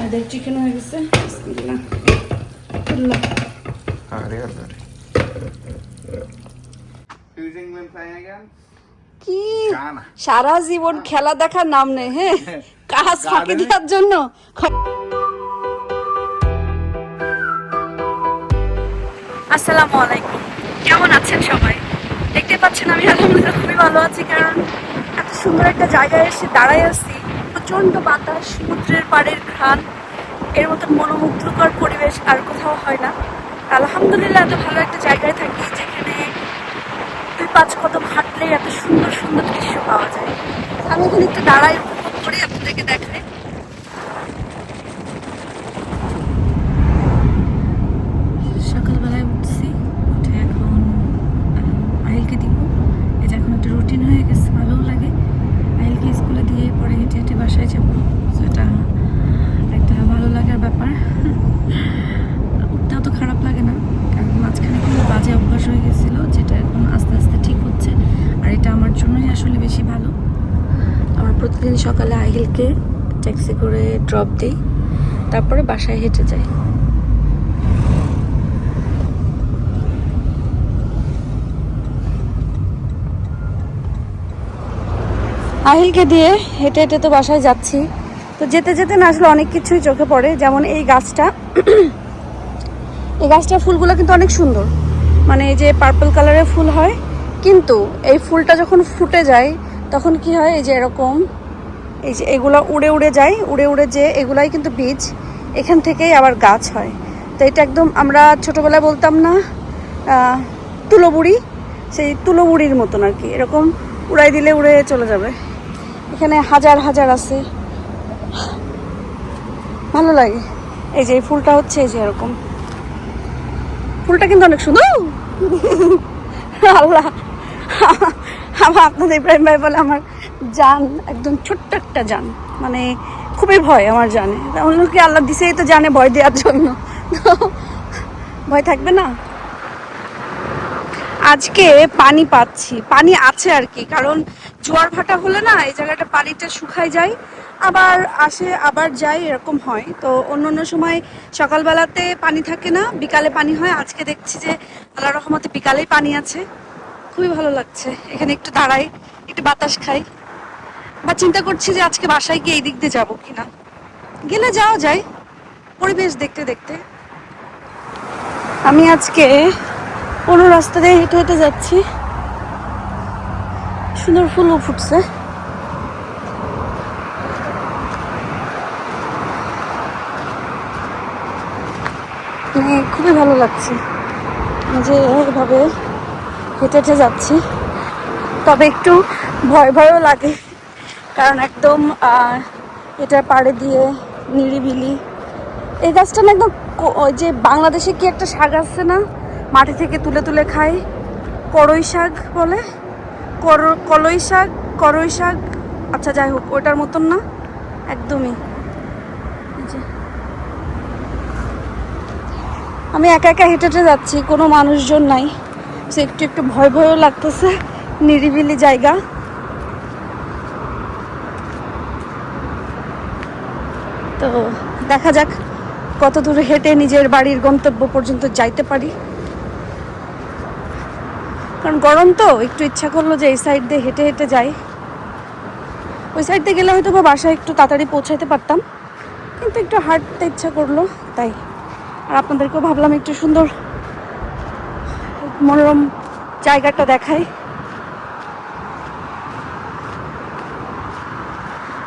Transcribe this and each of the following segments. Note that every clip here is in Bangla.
আমাদের চিকেন হয়ে গেছে। বিসমিল্লাহ। আল্লাহ। আরে আল্লাহ রে। Who's England playing again? কি Ghana. সারা জীবন খেলা দেখার নাম নেই, হ্যাঁ, কাজ ফাঁকি দেওয়ার জন্য। আসসালামু আলাইকুম, কেমন আছেন সবাই? দেখতে পাচ্ছেন আমি আলহামদুলিল্লাহ খুবই ভালো আছি, কারণ এত সুন্দর একটা জায়গায় এসে দাঁড়াই আছি। প্রচন্ড বাতাস, সমুদ্রের পাড়ের ঘ্রাণ, এর মতন মনোমুগ্ধকর পরিবেশ আর কোথাও হয় না। আলহামদুলিল্লাহ এত ভালো একটা জায়গায় থাকি যেখানে 2-5 কদম হাঁটলেই এত সুন্দর সুন্দর দৃশ্য পাওয়া যায়। আমি এখানে একটু দাঁড়াই, উপভোগ করে আপনাদেরকে দেখাই। সকালবেলায় উঠছি, উঠে এখন আহিলকে দিব। এটা এখন একটা রুটিন হয়ে গেছে, ভালোও লাগে। আহিলকে স্কুলে দিয়ে পরে হেঁটে হেঁটে বাসায় যাবো, সেটা একটা ভালো লাগার ব্যাপার। উঠতেও তো খারাপ লাগে না, কারণ মাঝখানে কোনো বাজে অভ্যাস হয়ে গেছিলো, যেটা এখন আস্তে আস্তে ঠিক হচ্ছে। আর এটা আমার জন্যই আসলে বেশি ভালো। আমরা প্রতিদিন সকালে আহিলকে ট্যাক্সি করে ড্রপ দিই, তারপরে বাসায় হেঁটে যাই। আহিলকে দিয়ে হেঁটে হেঁটে তো বাসায় যাচ্ছি। তো যেতে যেতে না আসলে অনেক কিছুই চোখে পড়ে, যেমন এই গাছটা। এই গাছটার ফুলগুলো কিন্তু অনেক সুন্দর, মানে এই যে পার্পল কালারের ফুল হয়, কিন্তু এই ফুলটা যখন ফুটে যায় তখন কি হয়, এই যে এরকম, এই যে এগুলো উড়ে উড়ে যায়, উড়ে উড়ে যে এগুলাই কিন্তু বীজ, এখান থেকেই আবার গাছ হয়। তো এটা একদম আমরা ছোটোবেলায় বলতাম না তুলোবুড়ি, সেই তুলোবুড়ির মতন আর কি, এরকম উড়াই দিলে উড়ে চলে যাবে। এখানে হাজার হাজার আছে, ভালো লাগে। এই যে এই ফুলটা হচ্ছে এই যে এরকম, ফুলটা কিন্তু অনেক সুন্দর। আল্লাহ, আমার আপনাদের ইব্রাহিম ভাই বলে আমার জান একদম ছোট্ট একটা জান, মানে খুবই ভয় আমার জানে। অন্য কি আল্লাহ দিছেই তো জানে ভয় দেওয়ার জন্য, ভয় থাকবে না। আজকে পানি পাচ্ছি, পানি আছে আর কি, কারণ জোয়ার ভাটা হলে না এই জায়গাটা পানিটা শুকায় যায়, আবার আসে আবার যায়, এরকম হয়। তো অন্য সময় সকালবেলাতে পানি থাকে না, বিকালে পানি হয়। আজকে দেখছি যে আল্লাহর রহমতে বিকালেই পানি আছে, খুবই ভালো লাগছে। এখানে একটু দাঁড়াই, একটু বাতাস খাই, বা চিন্তা করছি যে আজকে বাসায় গিয়ে এই দিক দিয়ে যাবো কিনা। গেলে যাওয়া যায় পরিবেশ দেখতে দেখতে। আমি আজকে কোনো রাস্তা দিয়ে হেঁটে হেঁটে যাচ্ছি, সুন্দর ফুলও ফুটছে। মানে খুবই ভালো লাগছে যে এভাবে হেঁটে হেঁটে যাচ্ছি। তবে একটু ভয় ভয়ও লাগে, কারণ একদম এটার পাড়ে দিয়ে নিরিবিলি। এই গাছটা না একদম ওই যে বাংলাদেশে কি একটা শাক আছে না, মাটি থেকে তুলে তুলে খায়, করই শাক বলে, কলই শাক, করই শাক, আচ্ছা যাই হোক, ওইটার মতন না একদমই। আমি একা একা হেঁটে হেঁটে যাচ্ছি, কোনো মানুষজন নাই, সে একটু একটু ভয় ভয়ও লাগতেছে, নিরিবিলি জায়গা। তো দেখা যাক কত দূর হেঁটে নিজের বাড়ির গন্তব্য পর্যন্ত যাইতে পারি। কারণ গরম তো, একটু ইচ্ছা করলো যে এই সাইড দিয়ে হেঁটে হেঁটে যাই। ওই সাইড দিয়ে গেলে হয়তো বা বাসায় একটু তাড়াতাড়ি পৌঁছাইতে পারতাম, কিন্তু একটু হাঁটতে ইচ্ছা করলো তাই। আর আপনাদেরকেও ভাবলাম একটু সুন্দর মনোরম জায়গাটা দেখাই।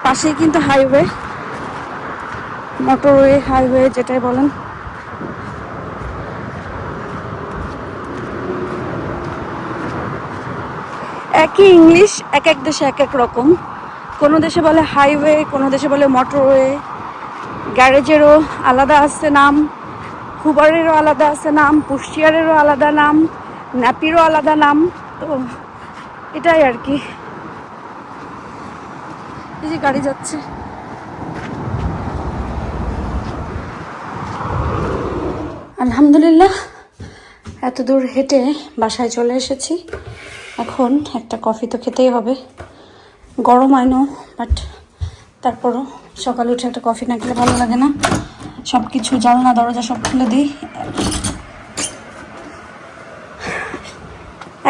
পাশেই কিন্তু হাইওয়ে, মোটরওয়ে, হাইওয়ে যেটাই বলেন। একই ইংলিশ, এক এক দেশে এক এক রকম। কোনো দেশে বলে হাইওয়ে, কোনো দেশে বলে মোটরওয়ে। গ্যারেজেরও আলাদা আছে নাম, হুবারেরও আলাদা আছে নাম, পুশচিয়ারেরও আলাদা নাম, ন্যাপিরও আলাদা নাম। তো এটাই আর কি। এই যে গাড়ি যাচ্ছে, আলহামদুলিল্লাহ এত দূর হেঁটে বাসায় চলে এসেছি। এখন একটা কফি তো খেতেই হবে, গরম আইনো, বাট তারপরও সকালে উঠে একটা কফি না খেলে ভালো লাগে না। সব কিছু জানলা দরজা সব খুলে দিই।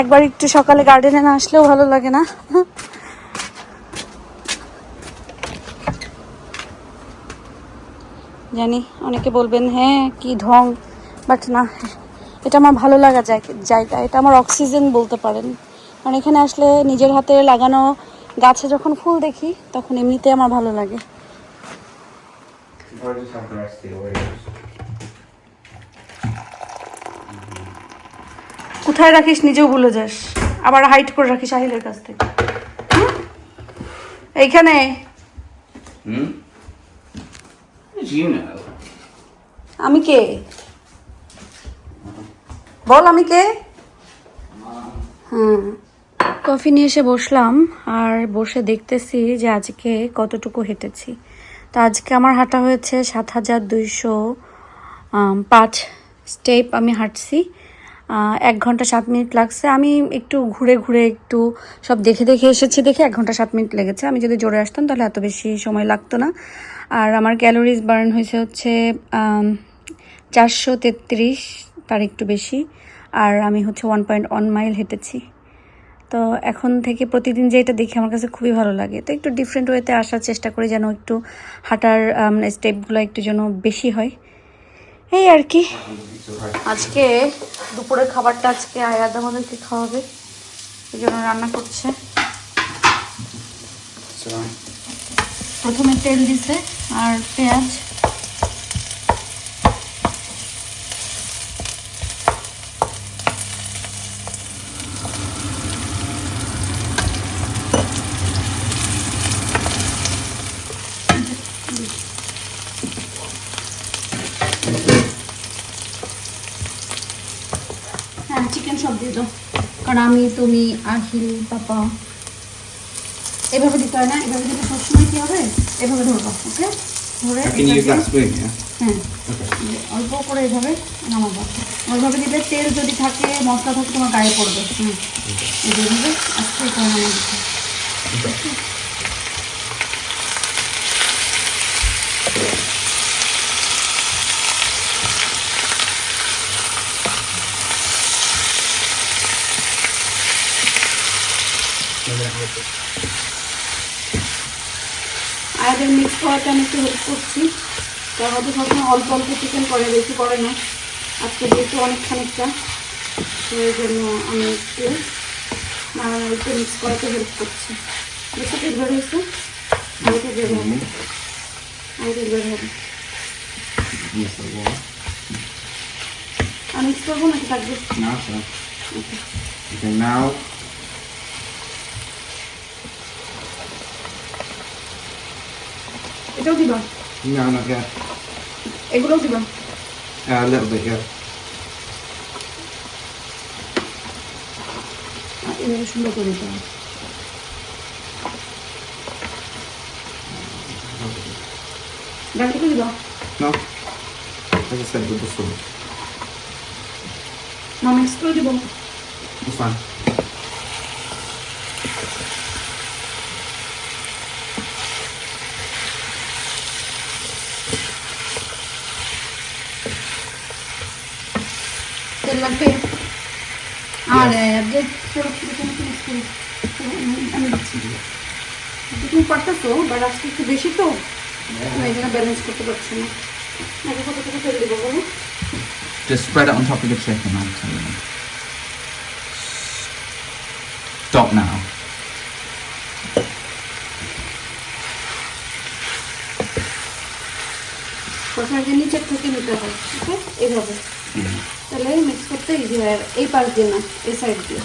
একবার একটু সকালে গার্ডেনে না আসলেও ভালো লাগে না। জানি অনেকে বলবেন হ্যাঁ কি ঢং, বাট না, এটা আমার ভালো লাগা জায়গা, এটা আমার অক্সিজেন বলতে পারেন। কারণ এখানে আসলে নিজের হাতে লাগানো গাছে যখন ফুল দেখি তখন এমনিতে আমার ভালো লাগে। Or just have the rest of the Oreos. কোথায় রাখিস নিজেও ভুলে যাস, আবার হাইট করে রাখিস আহিলের কাছ থেকে। এইখানে Hmm? How did you know? আমি কে বল, আমি কে? হ্যাঁ, কফি নিয়ে এসে বসলাম আর বসে দেখতেছি যে আজকে কতটুকু হেঁটেছি। তো আজকে আমার হাঁটা হয়েছে 7205 স্টেপ আমি হাঁটছি। 1 ঘন্টা 7 মিনিট লাগছে। আমি একটু ঘুরে ঘুরে একটু সব দেখে দেখে এসেছি, দেখে 1 ঘন্টা 7 মিনিট লেগেছে। আমি যদি জোরে আসতাম তাহলে এত বেশি সময় লাগতো না। আর আমার ক্যালোরিজ বার্ন হয়েছে হচ্ছে 433, তার একটু বেশি। আর আমি হচ্ছে 1.1 মাইল হেঁটেছি। তো এখন থেকে প্রতিদিন যে এটা দেখে আমার কাছে খুবই ভালো লাগে। তো একটু ডিফারেন্ট ওয়েতে আসার চেষ্টা করি, যেন একটু হাঁটার স্টেপগুলো একটু যেন বেশি হয়, এই আর কি। আজকে দুপুরের খাবারটা আজকে আয়াদ আমাদেরকে খাওয়াবে, এই জন্য রান্না করছে। So, প্রথমে তেল দিছে আর পেঁয়াজ, হ্যাঁ চিকেন সব দিয়ে দাও, কারণ আমি, তুমি, আহিল, পাপা এভাবে দিতে হয় না। এভাবে দিলে সবসময় কি হবে, এভাবে ধরবো, ওকে? ধরে I can use that spoon, yeah? হ্যাঁ অল্প করে এভাবে নামাবো। ওইভাবে দিলে তেল যদি থাকে, মশলা থাকে, তোমার গায়ে পড়বে। এইভাবে আস্তে করে নামা দিতে। আয়াদের মিক্স করাতে আমি একটু হেল্প করছি। তার মধ্যে সবসময় অল্প অল্প চিকেন করে, বেশি করে না। আজকে যেহেতু অনেক খানিকটা, তো এই জন্য আমি একটু মিক্স করাতে হেল্প করছি। বেশি তেল বের হয়েছে, আরেকটা বের হবে, আরেকটা বের হবে। Use the wall. আর মিক্স করবো নাকি থাকবে? Now, so. Okay, now. এটাও দিবা? No, not yet. এগুলোও দিবা? A little bit, yeah. এভাবে সুন্দর করে দিতে হবে। ডালটাকে দিবা? No? As I said, with the sauce. না মিক্স করে দিব? It's fine. তেল লাগবে? আরে আমি দিচ্ছি। তুমি পারতেছো, বাট আজকে একটু বেশি তো, আমি এই জন্য ব্যালেন্স করতে পারছি না। আগে কতটুকু তেল দিব বলো? Just spread it on top of the chicken, I'll tell you. Stop now. কষাকে নিচের থেকে নিতে হয়, ওকে? এইভাবে তাহলে মিক্স করতে ইজি হয়। আর এই পাশ দিয়ে না, এই সাইড দিয়ে।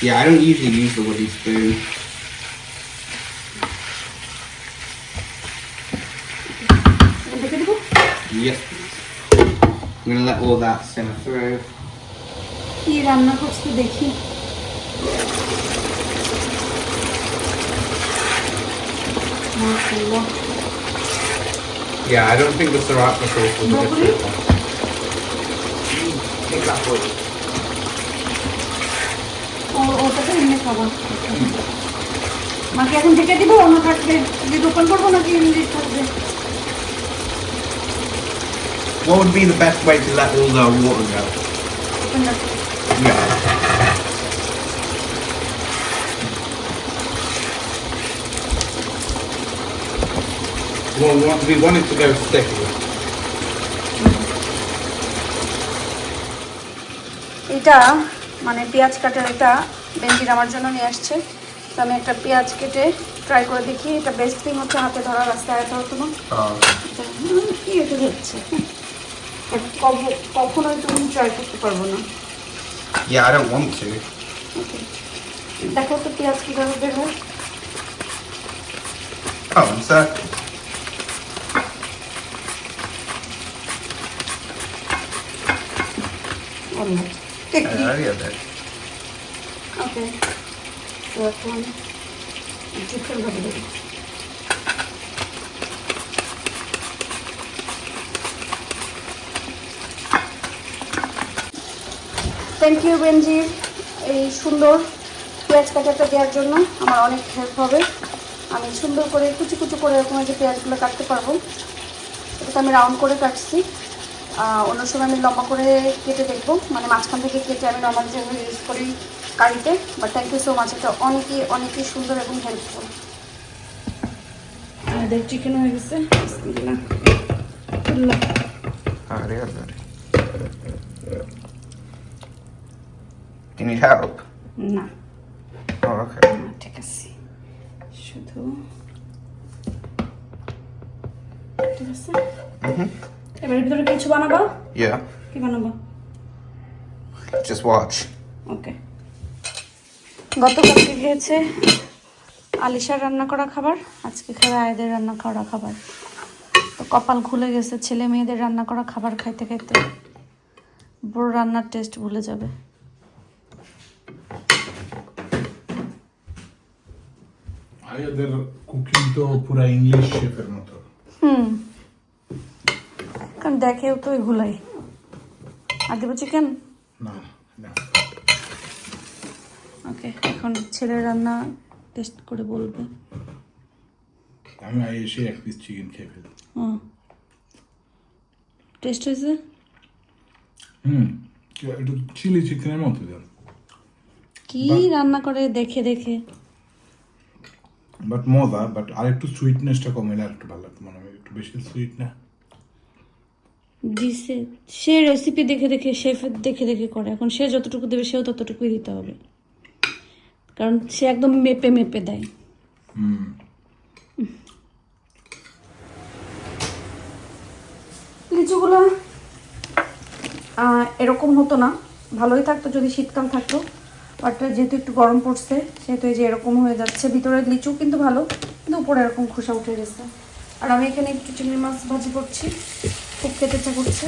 Yeah, I don't usually use the wooden spoon. দেখে দেবো? Yes, please. I'm gonna let all that simmer through. কি রান্না করছো দেখি। মাশাআল্লাহ। Yeah, I don't think the sriracha sauce was a good Broccoli? fit. Take that for you. ওটা তো এমনি খাবার। মাকে এখন ঢেকে দিব না থাকবে লিড ওপেন করবো নাকি লিড থাকবে? What would be the best way to let all the water go? Open রাখো। Yeah. Well, we want it to go sticky. এটা মানে পেঁয়াজ কাটার এটা বেঞ্জির আমার জন্য নিয়ে আসছে। তো আমি একটা পেঁয়াজ কেটে ট্রাই করে দেখি। এটা বেস্ট থিং হচ্ছে হাতে ধরা, রাস্তায় ধরা কোনো কি এটা হচ্ছে, কখনোই তুমি ট্রাই করতে পারবো না। Yeah, I don't want to. ওকে, দেখো তো পেঁয়াজ কীভাবে বের হয়। Oh, one sec. Yeah, there. ওকে, তো এখন ডিফারেন্টভাবে দেবো। থ্যাংক ইউ বেনজির, এই সুন্দর পেঁয়াজ কাটাটা দেওয়ার জন্য আমার অনেক হেল্প হবে। আমি সুন্দর করে কুচি কুচি করে এরকম যে পেঁয়াজগুলো কাটতে পারবো। এটা আমি রাউন্ড করে কাটছি, অন্য সময় আমি লম্বা করে কেটে দেখবো, মানে মাঝখান থেকে কেটে আমি নর্মাল যেভাবে ইউজ করি কারিতে। But thank you so much, এটা অনেকই সুন্দর এবং হেল্পফুল। আমাদের চিকেন হয়ে গেছে। Do you need help? না Oh, okay. ঠিক আছে, শুধু ঠিক আছে। এবার ভিতরে কিছু বানাবো? Yeah. কি বানাবো? Just watch. ওকে, গতকালকে খেয়েছে আলিশার রান্না করা খাবার, আজকে খাবে আয়েদের রান্না করা খাবার। তো কপাল খুলে গেছে, ছেলে মেয়েদের রান্না করা খাবার খাইতে খাইতে বড় রান্নার টেস্ট ভুলে যাবে। আয়াদের কুকিং তো পুরো ইংলিশ শেফের মতো। কারণ দেখেও তো এগুলাই। আর দেবো চিকেন? না না, ওকে, এখন ছেলের রান্না টেস্ট করে বলবে। আমি এসে এক পিস চিকেন খেয়ে ফেলি। টেস্ট হয়েছে? একটু চিলি চিকেনের মতো দেন। কি রান্না করে দেখে দেখে। বাট মজা, বাট আর একটু সুইটনেসটা কমাইলে আর একটু ভালো লাগতো, মানে একটু বেশি সুইট না। দিছে সে রেসিপি দেখে দেখে, শেফের দেখে দেখে করে। এখন সে যতটুকু দেবে সেও ততটুকুই দিতে হবে, কারণ সে একদম মেপে মেপে দেয়। লিচুগুলো এরকম হতো না, ভালোই থাকতো যদি শীতকাল থাকতো। বাট যেহেতু একটু গরম পড়ছে সেহেতু এই যে এরকম হয়ে যাচ্ছে। ভিতরের লিচু কিন্তু ভালো, কিন্তু উপরে এরকম খোসা উঠে গেছে। আর আমি এখানে একটু চিংড়ি মাছ ভাজি করছি, খুব খেতে ইচ্ছা করছে।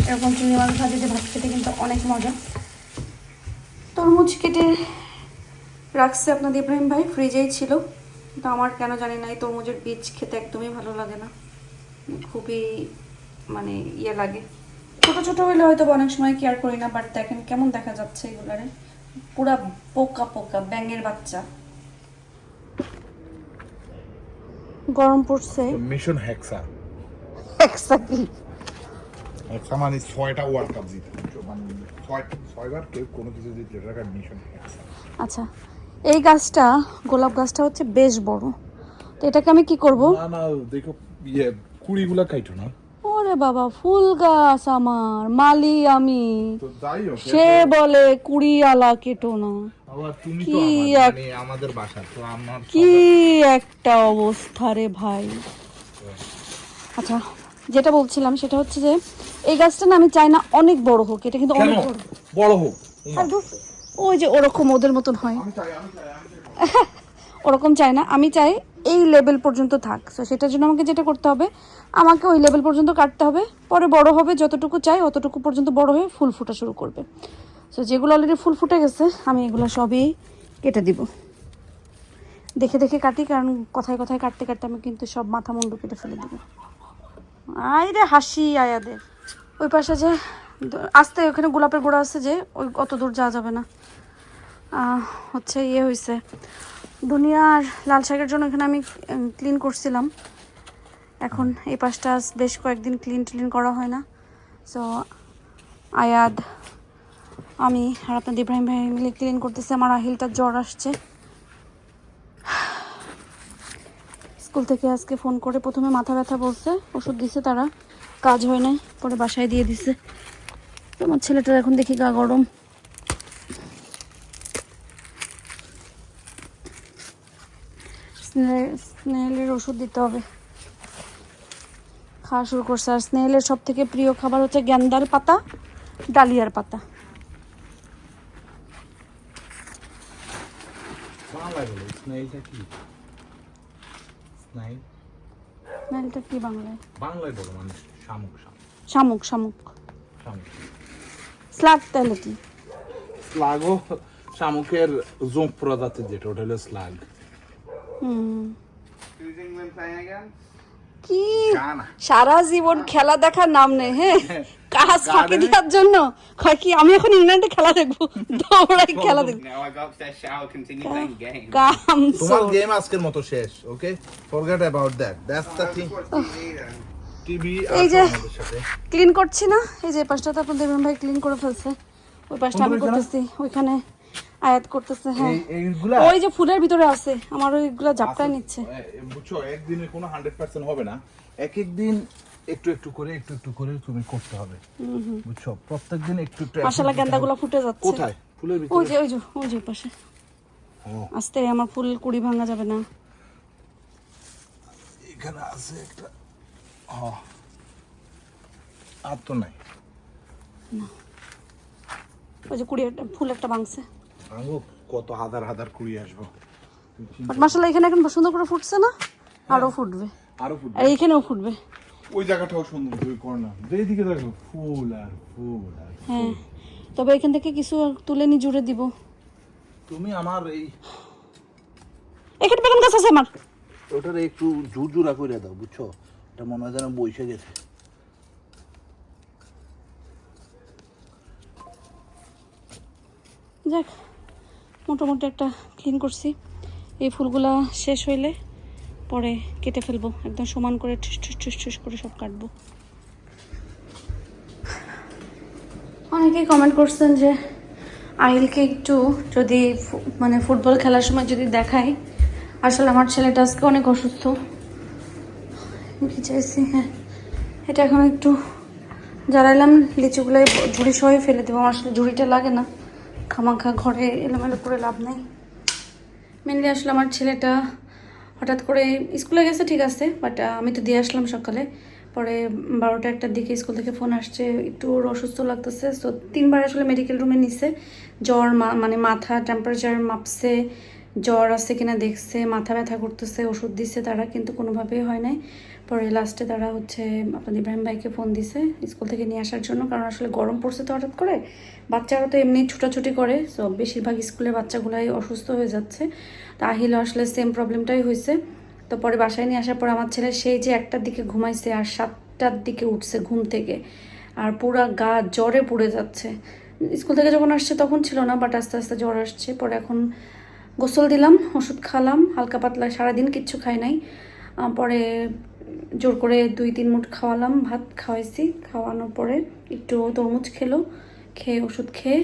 এরকম চিংড়ি মাছ ভাজি দিয়ে ভাত খেতে কিন্তু অনেক মজা। তরমুজ কেটে রাখছে আপনাদের ইব্রাহিম ভাই, ফ্রিজেই ছিল। কিন্তু আমার কেন জানি না এই তরমুজের বীজ খেতে একদমই ভালো লাগে না, খুবই মানে ইয়ে লাগে। ছোটো ছোটো হলে হয়তো অনেক সময় কেয়ার করি না, বাট দেখেন কেমন দেখা যাচ্ছে এগুলারে, পুরা পোকা পোকা, ব্যাঙের বাচ্চা। গরম পড়ছে। মিশন হেক্সা। এক্স্যাক্টলি, হেক্সা মানে 6টা ওয়ার্ল্ড কাপ জিতে, মানে 6বার কেউ কোনো কিছু জিতে, এটা মিশন হেক্সা। আচ্ছা, এই গাছটা, গোলাপ গাছটা হচ্ছে বেশ বড়। তো এটাকে আমি কি করব? না না, দেখো ইয়ে কুড়িগুলা কাইটো না। ওরে বাবা, ফুল গাছ আমার, মালি আমি, তো যাই হোক, সে বলে কুড়ি আলা কেটো না। আবার তুমি তো কি মানে আমাদের বাসা তো আমার কি একটা অবস্থা রে ভাই। আচ্ছা, যেটা বলছিলাম সেটা হচ্ছে যে এই গাছটা না আমি চাই না অনেক বড় হোক, এটা কিন্তু অনেক বড়। বড় হোক। আর ধুর, ওই যে ওরকম ওদের মতন হয়, আমি চাই ওরকম চাই না। আমি চাই এই লেভেল পর্যন্ত থাক। তো সেটার জন্য আমাকে যেটা করতে হবে, আমাকে ওই লেভেল পর্যন্ত কাটতে হবে। পরে বড় হবে, যতটুকু চাই অতটুকু পর্যন্ত বড় হয়ে ফুল ফোটা শুরু করবে। সো যেগুলো অলরেডি ফুল ফুটে গেছে আমি এগুলো সবই কেটে দিব। দেখে দেখে কাটি, কারণ কথায় কথায় কাটতে কাটতে আমি কিন্তু সব মাথা মুন্ডু কেটে ফেলে দেবো। আয় রে হাসি আয়াদের। ওই পাশে যে আস্তে ওখানে গোলাপের গোড়া আছে যে ওই অত দূর যাওয়া যাবে না। হচ্ছে ইয়ে হয়েছে দুনিয়া আর লাল শাকের জন্য এখানে আমি ক্লিন করছিলাম। এখন এই পাশটা বেশ কয়েকদিন ক্লিন করা হয় না। সো আয়াদ আমি আর আপনাদের ইব্রাহিম ভাই মিলে ক্লিন করতেছে। আমার আহিলটার জ্বর আসছে। স্কুল থেকে আজকে ফোন করে প্রথমে মাথা ব্যথা বলছে, ওষুধ দিছে তারা, কাজ হয় নাই, পরে বাসায় দিয়ে দিছে। তোমার ছেলেটার এখন দেখি গা গরম। স্নেলের ওষুধ দিতে হবে। খাওয়া শুরু করছে। আর স্নেলের সব থেকে প্রিয় খাবার হচ্ছে গ্যান্দার পাতা, ডালিয়ার পাতা। বাংলায় বলো স্নেইলটা কি? স্নেইল স্নেলটা কি বাংলায়? বাংলায় বলো মানে শামুক। শামুক। শামুক স্লাগ তাহলে কি? স্লাগও শামুকের জোঁক প্রজাতির, যেটা ওটা হলো slug. Who's England playing again? কি গানা। সারা জীবন খেলা দেখার নাম নেই। হ্যাঁ, কাজ ফাঁকি দেওয়ার জন্য কয় কি আমি এখন ইংল্যান্ডে খেলা দেখবো, দৌড়াই খেলা দেখবো। No, I got upstairs, shower, continue playing the game. কাম তোমার গেম আজকের মতো শেষ, okay? Forget about that, that's the thing. Watch TV then. TV এই যে আমাদের সাথে ক্লিন করছি না, এই যে পাশটা তো আপনাদের ইব্রাহিম ভাই ক্লিন করে ফেলছে, ওই পাশটা আমি করতেছি, ওইখানে আয়াত করতেছে। হ্যাঁ, এইগুলা ওই যে ফুলের ভিতরে আছে, আমার ওইগুলা ঝাপটায় নিচ্ছে। বুঝছো, একদিনে কোনো 100% হবে না, এক দিন একটু একটু করে তুমি করতে হবে, বুঝছো? প্রত্যেকদিন একটু মাশাআল্লাহ গেন্দাগুলো ফুটে যাচ্ছে। কোথায়? ফুলের ভিতরে? ওই যে পাশে। আস্তে, আমার ফুল কুড়ি ভাঙা যাবে না। এখানে আছে একটা, আর তো নাই। ওই যে কুড়ি ফুল একটা ভাঙছে। আঙ্গো কত হাজার কুড়ি আসবো। বাট মাশাআল্লাহ এখানে এখন সুন্দর করে ফুটছে না? আরো ফুটবে, আর এইখানেও ফুটবে। ওই জায়গাটাও সুন্দর, ওই কর্নার যেদিকে দেখো ফুল আর ফুল আর ফুল। হ্যাঁ, তবে এখান থেকে কিছু তুলে নি জুড়ে দিব। তুমি আমার এখানে বেগুন গাছ আছে আমার। ওটার একটু জুরজুরা করে দাও, বুঝছো? এটা মনে হয় যেন বইসে গেছে। যাক, মোটামুটি একটা ক্লিন করছি। এই ফুলগুলা শেষ হইলে পরে কেটে ফেলবো, একদম সমান করে ঠুস করে সব কাটবো। অনেকেই কমেন্ট করছেন যে আহিলকে একটু যদি মানে ফুটবল খেলার সময় যদি দেখাই। আসলে আমার ছেলেটা আজকে অনেক অসুস্থ, কি চাইছি। হ্যাঁ, এটা এখন একটু জ্বালাইলাম, লিচুগুলাই ঝুড়ি সহ ফেলে দেবো। আমার আসলে ঝুড়িটা লাগে না, খামাখা ঘরে এলোমেলো করে লাভ নেই। মেনলি আসলে আমার ছেলেটা হঠাৎ করে স্কুলে গেছে, ঠিক আছে, বাট আমি তো দিয়ে আসলাম সকালে, পরে 12টা 1টার দিকে স্কুল থেকে ফোন আসছে, একটু ওর অসুস্থ লাগতেছে। সো 3বার আসলে মেডিকেল রুমে নিছে, জ্বর, মানে মাথা টেম্পারেচার মাপছে, জ্বর আছে কিনা দেখছে, মাথা ব্যথা করতেছে, ওষুধ দিচ্ছে তারা, কিন্তু কোনোভাবেই হয় নাই। পরে লাস্টে তারা হচ্ছে আপনাদের ইব্রাহিম ভাইকে ফোন দিছে স্কুল থেকে নিয়ে আসার জন্য, কারণ আসলে গরম পড়ছে তো হঠাৎ করে, বাচ্চারা তো এমনি ছুটাছুটি করে, সো বেশিরভাগ স্কুলের বাচ্চাগুলাই অসুস্থ হয়ে যাচ্ছে। তা আহিলও আসলে সেম প্রবলেমটাই হয়েছে। তো পরে বাসায় নিয়ে আসার পর আমার ছেলে সেই যে 1টার দিকে ঘুমাইছে আর 7টার দিকে উঠছে ঘুম থেকে, আর পুরা গা জ্বরে পুড়ে যাচ্ছে। স্কুল থেকে যখন আসছে তখন ছিল না, বাট আস্তে আস্তে জ্বর আসছে। পরে এখন গোসল দিলাম, ওষুধ খালাম হালকা পাতলা, সারাদিন কিচ্ছু খাই নাই। পরে জোর করে 2-3 মুঠ খাওয়ালাম, ভাত খাওয়াইছি, খাওয়ানোর পরে একটু তরমুজ খেয়ে ওষুধ খেয়ে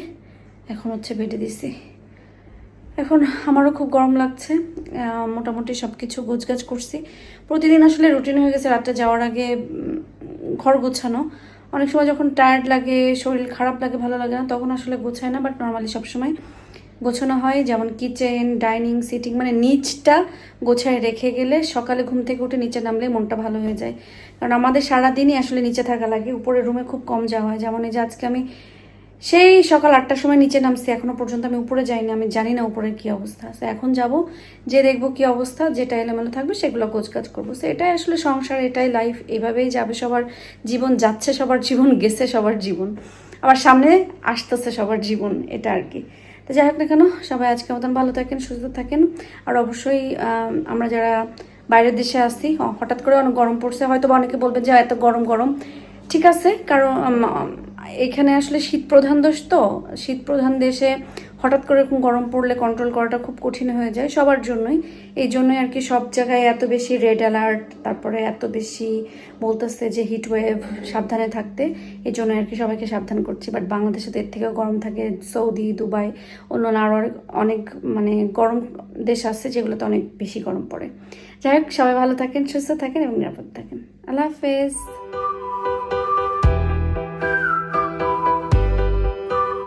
এখন হচ্ছে বেডে দিছি। এখন আমারও খুব গরম লাগছে, মোটামুটি সব কিছু গোছগাছ করছি। প্রতিদিন আসলে রুটিন হয়ে গেছে রাতে যাওয়ার আগে ঘর গোছানো। অনেক সময় যখন টায়ার্ড লাগে, শরীর খারাপ লাগে, ভালো লাগে না, তখন আসলে গোছায় না, বাট নর্মালি সবসময় গোছানো হয়। যেমন কিচেন, ডাইনিং, সিটিং, মানে নিচটা গোছায় রেখে গেলে সকালে ঘুম থেকে উঠে নিচে নামলে মনটা ভালো হয়ে যায়। কারণ আমাদের সারাদিনই আসলে নিচে থাকা লাগে, উপরের রুমে খুব কম যাওয়া হয়। যেমন এই যে আজকে আমি সেই সকাল 8টার সময় নিচে নামছি, এখনো পর্যন্ত আমি উপরে যাইনি, আমি জানি না উপরের কি অবস্থা আছে। এখন যাব, যে দেখবো কি অবস্থা, যেটা এলোমেলো থাকবে সেগুলো গোছগাছ করবো। তো এটাই আসলে সংসার, এটাই লাইফ, এভাবেই যাবে সবার জীবন, যাচ্ছে সবার জীবন, গেছে সবার জীবন, আবার সামনে আসতেছে সবার জীবন, এটা আর কি। তো যাই হোক না কেন, সবাই আজকে মতন ভালো থাকেন, সুস্থ থাকেন। আর অবশ্যই আমরা যারা বাইরের দেশে আসি, হঠাৎ করে অনেক গরম পড়ছে, হয়তো বা অনেকে বলবেন যে এত গরম, ঠিক আছে, কারণ এখানে আসলে শীত প্রধান দেশ, তো শীত প্রধান দেশে হঠাৎ করে এরকম গরম পড়লে কন্ট্রোল করাটা খুব কঠিন হয়ে যায় সবার জন্যই। এই জন্যই আর কি সব জায়গায় এত বেশি রেড অ্যালার্ট, তারপরে এত বেশি বলতেছে যে হিট ওয়েভ, সাবধানে থাকতে। এই জন্য আর কি সবাইকে সাবধান করছি। বাট বাংলাদেশে তো এর থেকেও গরম থাকে, সৌদি, দুবাই, অন্যান্য আরও অনেক মানে গরম দেশ আছে যেগুলোতে অনেক বেশি গরম পড়ে। যাই হোক, সবাই ভালো থাকেন, সুস্থ থাকেন এবং নিরাপদ থাকেন। আল্লাহ হাফেজ।